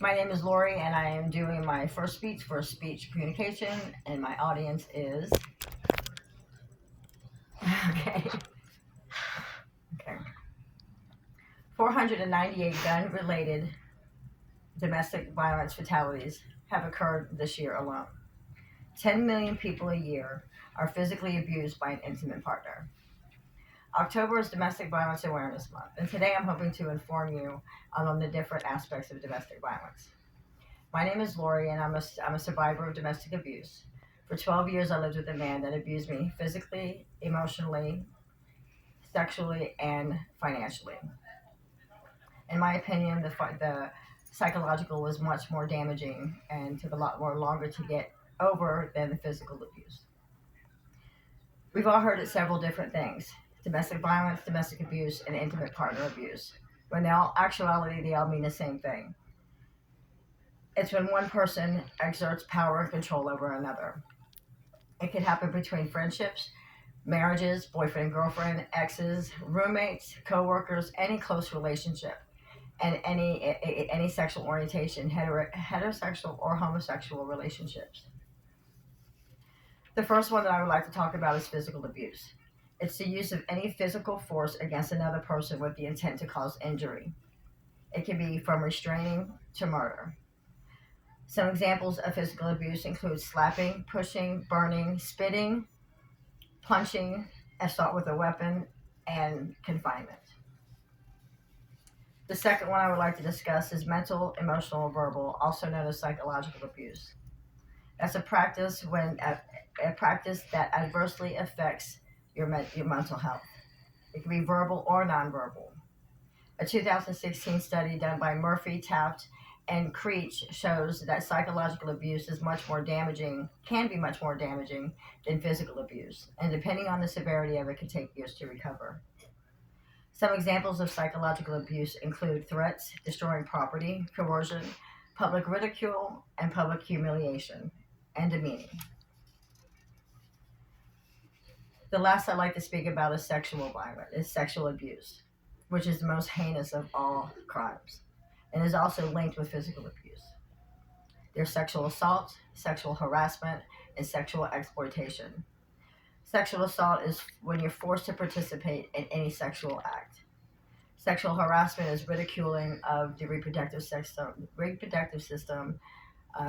My name is Lori, and I am doing my first speech for speech communication, and my audience is. Okay. Okay. 498 gun related domestic violence fatalities have occurred this year alone. 10 million people a year are physically abused by an intimate partner. October is Domestic Violence Awareness Month, and today I'm hoping to inform you on the different aspects of domestic violence. My name is Lori, and I'm a survivor of domestic abuse. For 12 years, I lived with a man that abused me physically, emotionally, sexually, and financially. In my opinion, the psychological was much more damaging and took a lot more longer to get over than the physical abuse. We've all heard it several different things: domestic violence, domestic abuse, and intimate partner abuse. When in all actuality, they all mean the same thing. It's when one person exerts power and control over another. It can happen between friendships, marriages, boyfriend, girlfriend, exes, roommates, coworkers, any close relationship, and any sexual orientation, heterosexual or homosexual relationships. The first one that I would like to talk about is physical abuse. It's the use of any physical force against another person with the intent to cause injury. It can be from restraining to murder. Some examples of physical abuse include slapping, pushing, burning, spitting, punching, assault with a weapon, and confinement. The second one I would like to discuss is mental, emotional, or verbal, also known as psychological abuse. That's a practice that adversely affects your mental health. It can be verbal or nonverbal. A 2016 study done by Murphy, Taft, and Creech shows that psychological abuse is much more damaging, can be much more damaging than physical abuse, and depending on the severity of it, can take years to recover. Some examples of psychological abuse include threats, destroying property, coercion, public ridicule, and public humiliation, and demeaning. The last I'd like to speak about is sexual violence, is sexual abuse, which is the most heinous of all crimes, and is also linked with physical abuse. There's sexual assault, sexual harassment, and sexual exploitation. Sexual assault is when you're forced to participate in any sexual act. Sexual harassment is ridiculing of the reproductive system,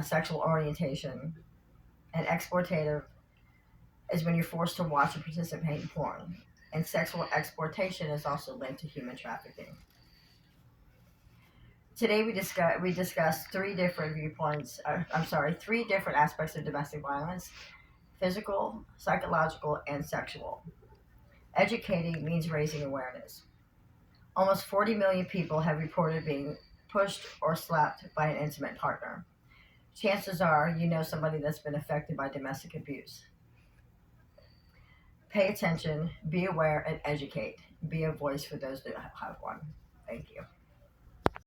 sexual orientation, and exploitative is when you're forced to watch and participate in porn. And sexual exploitation is also linked to human trafficking. Today we discussed three different viewpoints. Three different aspects of domestic violence: physical, psychological, and sexual. Educating means raising awareness. Almost 40 million people have reported being pushed or slapped by an intimate partner. Chances are you know somebody that's been affected by domestic abuse. Pay attention, be aware, and educate. Be a voice for those that have one. Thank you.